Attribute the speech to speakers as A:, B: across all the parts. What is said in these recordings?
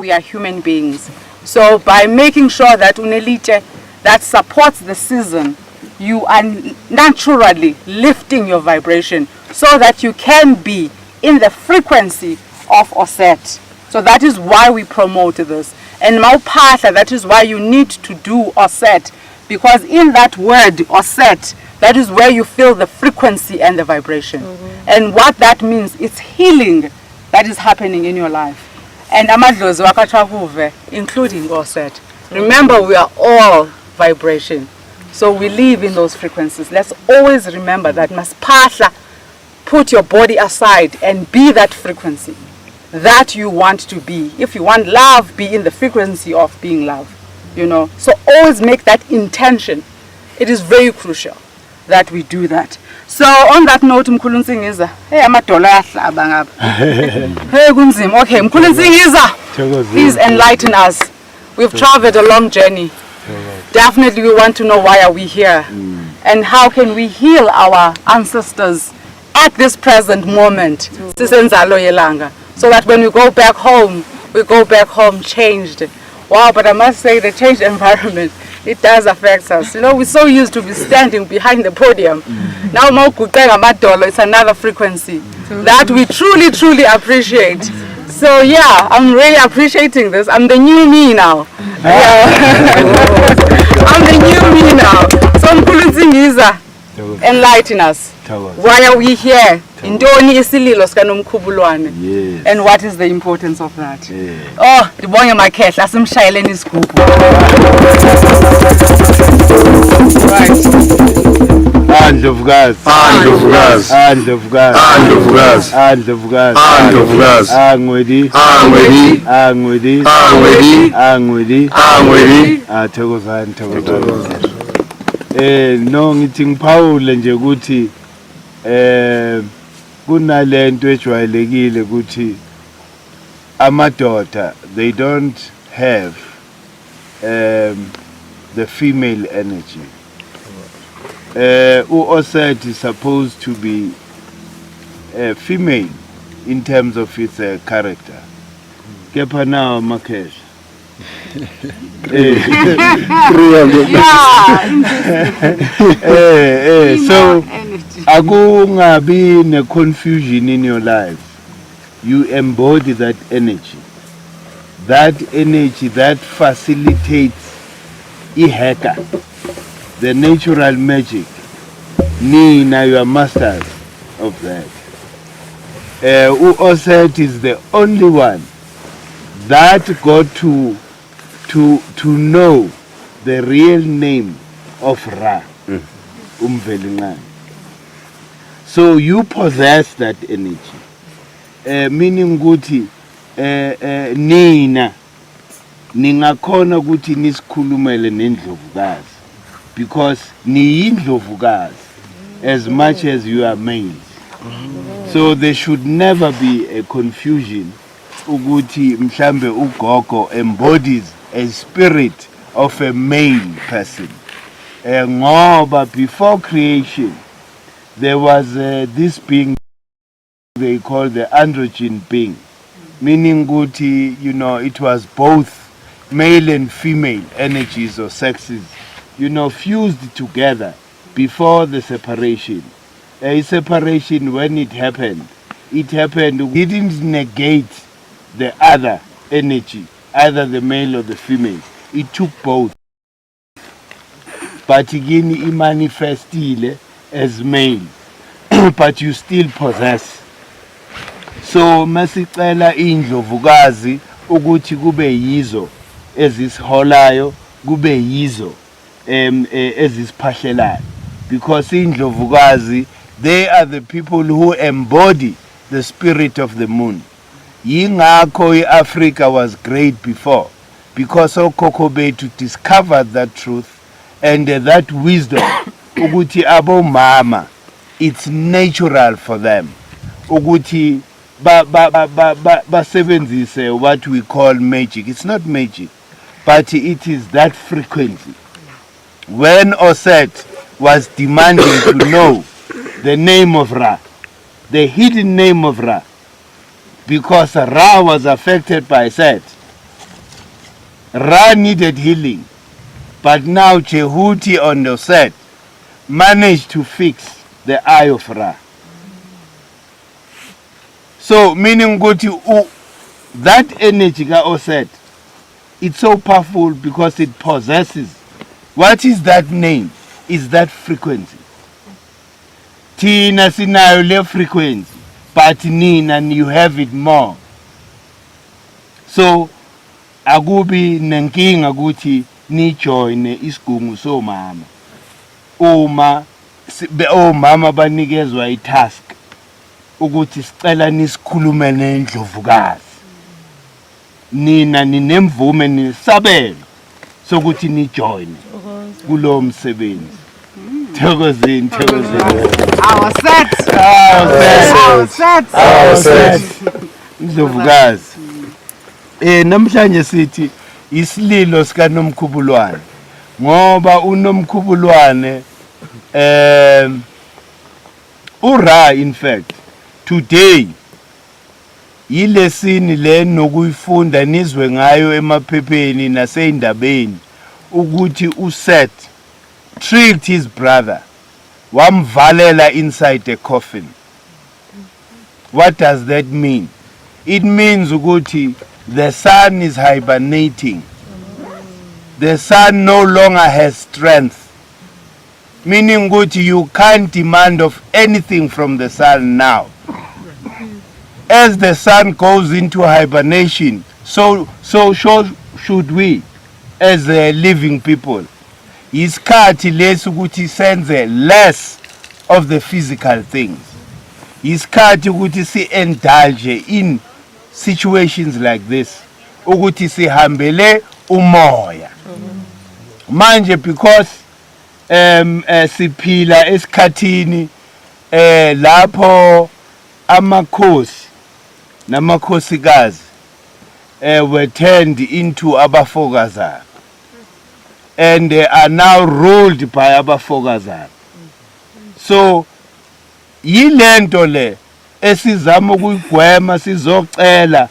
A: we are human beings. So by making sure that unelite that supports the season, you are naturally lifting your vibration so that you can be in the frequency of Oset. So that is why we promote this. And Maupatha, that is why you need to do Oset, because in that word Oset, that is where you feel the frequency and the vibration. And what that means, it's healing that is happening in your life. And amadlozi wakachakuve, including Oset. Remember, we are all vibration. So we live in those frequencies. Let's always remember that. Maspahla, put your body aside and be that frequency that you want to be. If you want love, be in the frequency of being love. You know, so always make that intention. It is very crucial that we do that. So on that note, Mkhulu Nsingiza, hey, amadola ayahlaba ngapha. Hey kunzima. Okay, Mkhulu Nsingiza, please enlighten us. We've traveled a long journey. Definitely we want to know why are we here and how can we heal our ancestors at this present moment, so that when we go back home changed. Wow, but I must say the changed environment, it does affect us. You know, we're so used to be standing behind the podium. Now it's another frequency that we truly, truly appreciate. So yeah, I'm really appreciating this. I'm the new me now. I'm the new me now. So Mkhulu Nsingiza, enlighten us. Why are we here? Indoni isililo sikaNomkhubulwane.
B: Yes.
A: And what is the importance of that?
B: Yeah.
A: Oh, ndibonge makhehla asimshayeleni isigubhu. Right.
B: Andlovukazi,
C: Andlovukazi,
B: Andlovukazi,
C: Andlovukazi,
B: Andlovukazi,
C: Andlovukazi,
B: Angwedi,
C: Angwedi,
B: Angwedi,
C: Angwedi,
B: Angwedi,
C: Angwedi.
B: Thokozani, thokozani. No ngithi ngiphawule nje ukuthi kunalento ejwayelekile ukuthi amadoda, they don't have the female energy. Oset is supposed to be female in terms of its character. Kepha now Makesh. So akungabi ne confusion in your life. You embody that energy. That energy that facilitates iheka, the natural magic. Nina, you are masters of that. Oset is the only one that got to know the real name of Ra, Umvelingani. So you possess that energy. Meaning guti nina ningakhona ukuthi nisikhulumele nendlovukazi, because niyindlovukazi as much as you are males. So there should never be a confusion ukuthi mhlambe ugogo embodies a spirit of a male person. Ngoba before creation there was this being they call the androgen being, meaning guti, you know, it was both male and female energies or sexes, you know, fused together before the separation. A separation, when it happened, it didn't negate the other energy, either the male or the female. It took both. But again, it manifested as male, but you still possess. So masicela indlovukazi ukuthi kube yizo ezisiholayo, kube yizo ezisiphahlelayo, because indlovukazi, they are the people who embody the spirit of the moon. Yingakho Africa was great before, because okhokho bethu discovered that truth and that wisdom ukuthi abomama, it's natural for them ukuthi basebenzise what we call magic. It's not magic, but it is that frequency. When Oset was demanding to know the name of Ra, the hidden name of Ra, because Ra was affected by Set, Ra needed healing, but now Jehuti on the set managed to fix the eye of Ra. So meaning that energy ka Oset, it's so powerful because it possesses. What is that name? Is that frequency. Tina sinayo le frequency, but nina and you have it more. So akubi nenkinga ukuthi ni join isigungu so mama. Uma omama banikezwa itask ukuthi sicela nisikhulume nendlovukazi. Nina ninemvume nisabelo sokuthi ni join kulo msebenzi. Thokozini. Our set. Ndlovukazi. Namhlanje sithi isililo sika Nomkhubulwane ngoba uNomkhubulwane ura in fact today yilesini le nokuyifunda nizwe ngayo emaphepheni naseyindabeni ukuthi uSet tricked his brother wamvalela inside a coffin. What does that mean? It means ukuthi the sun is hibernating. The sun no longer has strength. Meaning ukuthi you can't demand of anything from the sun now. As the sun goes into hibernation, so should we as living people. Isikhathi lesi ukuthi senze less of the physical things. Isikhathi ukuthi si-indulge in situations like this. Ukuthi sihambele umoya. Manje because siphila esikhathini lapho amakhosi namakhosikazi were turned into abafokazana and they are now ruled by abafokazana. So yilento le esizama ukuyigwema sizocela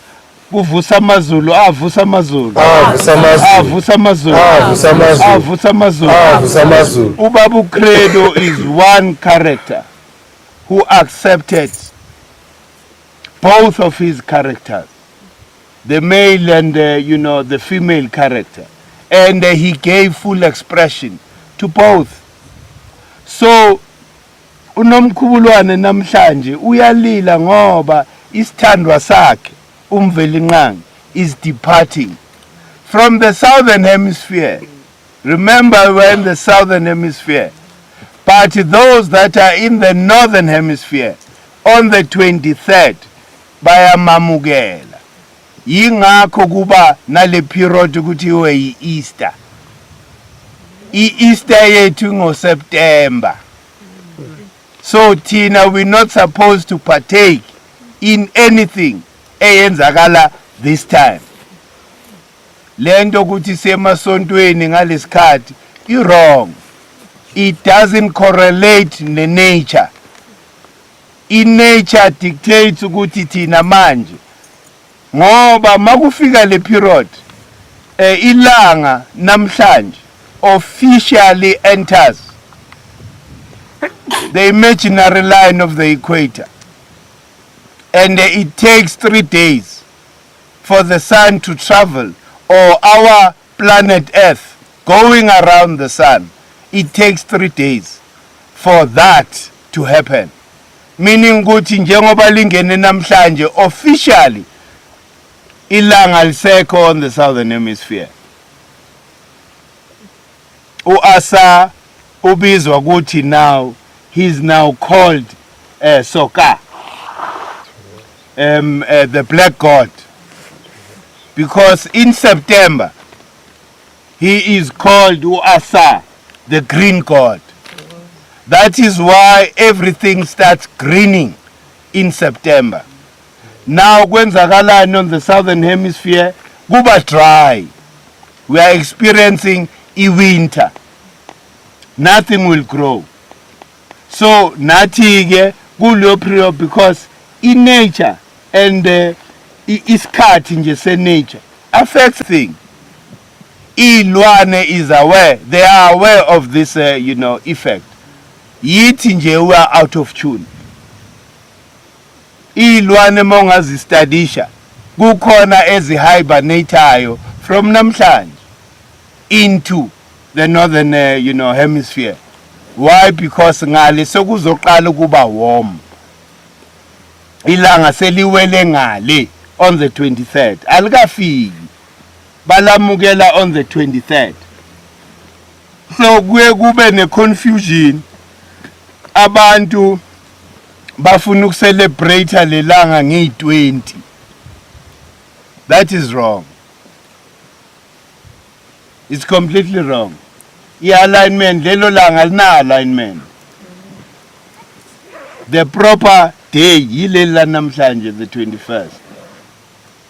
B: kuvusa amazulu avusa amazulu. Ubaba uCredo is one character who accepted both of his characters, the male and the female character, and he gave full expression to both. So uNomkhubulwane namhlanje uyalila ngoba isithandwa sakhe uMvelinqangi is departing from the southern hemisphere. Remember, we're in the southern hemisphere, but those that are in the northern hemisphere on the 23rd bayamamukela. Yingakho kuba nale period kuthiwe yi-Easter. I-Easter yethu ngoSeptember. So Tina, we're not supposed to partake in anything eyenzakala this time. Lento ukuthi semasontweni ngalesikhathi wrong. It doesn't correlate ne nature. In nature dictates ukuthi thina manje ngoba makufika le period ilanga namhlanje officially enters the imaginary line of the equator, and it takes 3 days for the sun to travel, or our planet Earth going around the sun. It takes 3 days for that to happen. Meaning ukuthi njengoba lingene namhlanje officially ilanga lisekho on the southern hemisphere. Uasa ubizwa ukuthi now he's now called Soka, the black god, because in September he is called Uasa, the green god. That is why everything starts greening in September. Now kwenzakalani on the southern hemisphere kuba dry. We are experiencing a winter. Nothing will grow. So nathi ke kulo period, because in nature and isikhathi nje se nature affects things. Ilwane is aware, they are aware of this effect. Yithi nje we are out of tune. Ilwane mongazistadisha kukhona ezihibernatayo from namhlanje into the northern hemisphere. Why? Because ngale sekuzoqala ukuba warm. Ilanga seliwele ngale on the 23rd. Alikafiki. Balamukela on the 23rd. So kuye kube ne confusion. Abantu bafuna ukucelebrate lelanga nge-20. That is wrong. It's completely wrong. I-alignment lelo langa lina alignment. The proper day yilela namhlanje, the 21st,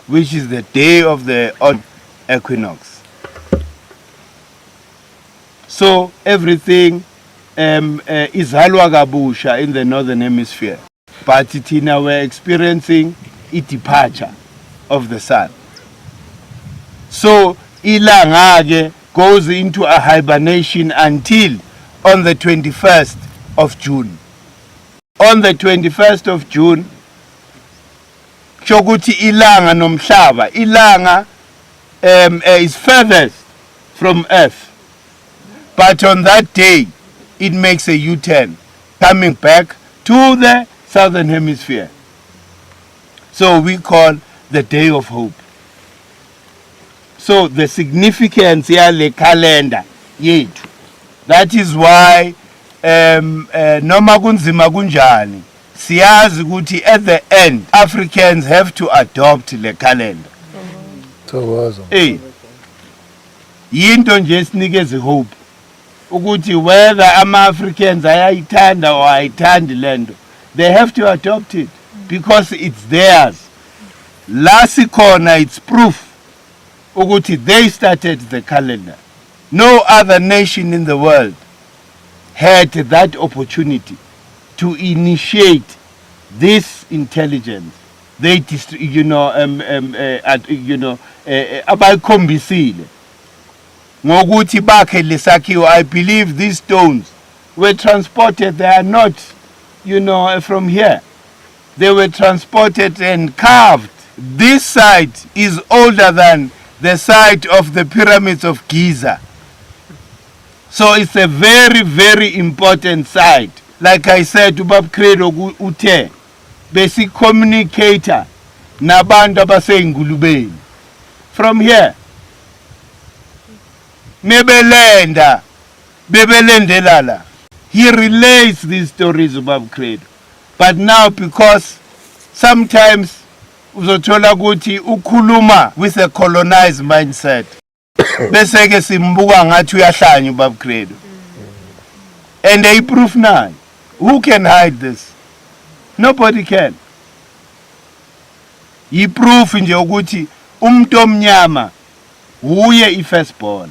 B: which is the day of the odd equinox. So everything is halwa kabusha in the northern hemisphere, but thina we're experiencing a departure of the sun. So ilanga goes into a hibernation until on the 21st of June. On the 21st of June, shokuthi ilanga nomhlaba, ilanga is furthest from Earth. But on that day, it makes a U-turn, coming back to the southern hemisphere. So we call the Day of Hope. So the significance yale calendar yethu. That is why noma kunzima kunjani siyazi ukuthi at the end Africans have to adopt le calendar. Hey, yinto nje esinikeze hope ukuthi whether ama-Africans ayayithanda or ayithandi lento, they have to adopt it because it's theirs. La sikhona, it's proof ukuthi they started the calendar. No other nation in the world had that opportunity to initiate this intelligence. They abayikhombisile ngokuthi bakhe lesakhiwo. I believe these stones were transported. They are not from here. They were transported and carved. This site is older than the site of the pyramids of Giza. So it's a very, very important site. Like I said, Bonabakhulu ute basic communicator nabantu abasengulubeni from here. Bebelendelala. He relates these stories about Bonabakhulu. But now, because sometimes uzothola ukuthi ukhuluma with a colonized mindset, bese ke simbuka ngathi uyahlanya uBonabakhulu. And they prove now. Who can hide this? Nobody can. He proof nje ukuthi umuntu omnyama uye ifirstborn.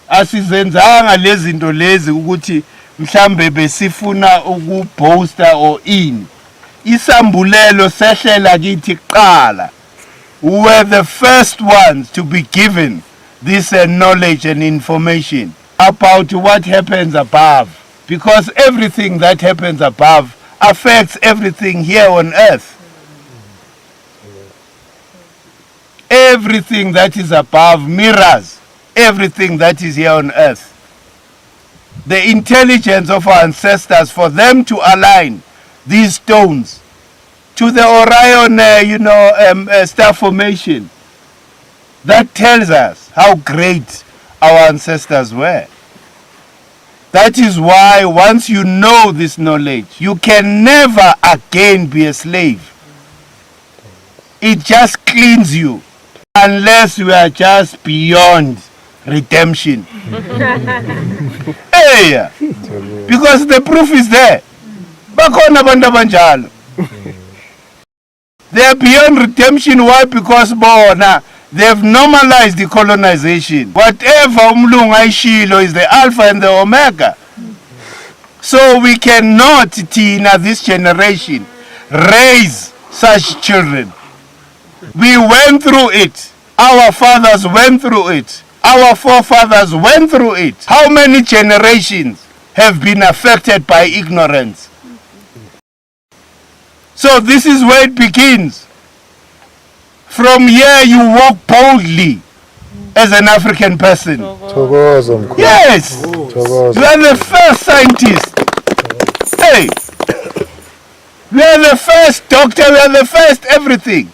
B: Asizenzanga lezi zinto lezi ukuthi mhlambe besifuna ukuboasta or in. Isambulelo sehlela kithi qala. We were the first ones to be given this knowledge and information about what happens above, because everything that happens above affects everything here on earth. Everything that is above mirrors everything that is here on earth. The intelligence of our ancestors, for them to align these stones to the Orion star formation, that tells us how great our ancestors were. That is why once you know this knowledge, you can never again be a slave. It just cleans you, unless we are just beyond redemption. Hey, because the proof is there. Bakhona abantu abanjalo. They are beyond redemption. Why? Because bona they have normalized the colonization. Whatever umlungu ayishilo is the alpha and the omega. So we cannot, Tina, this generation, raise such children. We went through it. Our fathers went through it. Our forefathers went through it. How many generations have been affected by ignorance? So this is where it begins. From here you walk boldly as an African person.
D: Thokoza Mkhulu.
B: Yes!
D: Thokoza.
B: You are the first scientist. Hey! You are the first doctor, you are the first everything.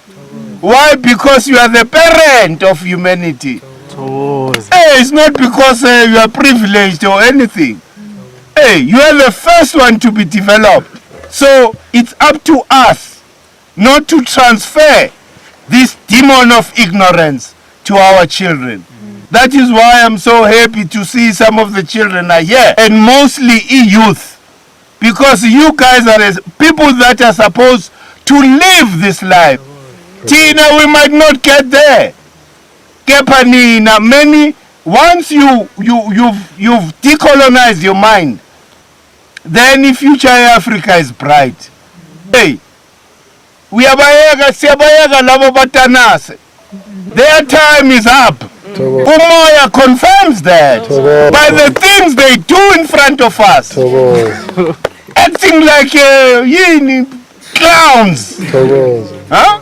B: Why? Because you are the parent of humanity. Hey, it's not because you are privileged or anything. Hey, you are the first one to be developed. So it's up to us not to transfer this demon of ignorance to our children. That is why I'm so happy to see some of the children are here, and mostly youth. Because you guys are people that are supposed to live this life. Tina, we might not get there. Kepanina, many, once you've decolonized your mind, then the future Africa is bright. Hey, siyabayeka labo batanase. Their time is up. Umoya confirms that by the things they do in front of us. Acting like clowns. Huh?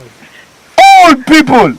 B: Old people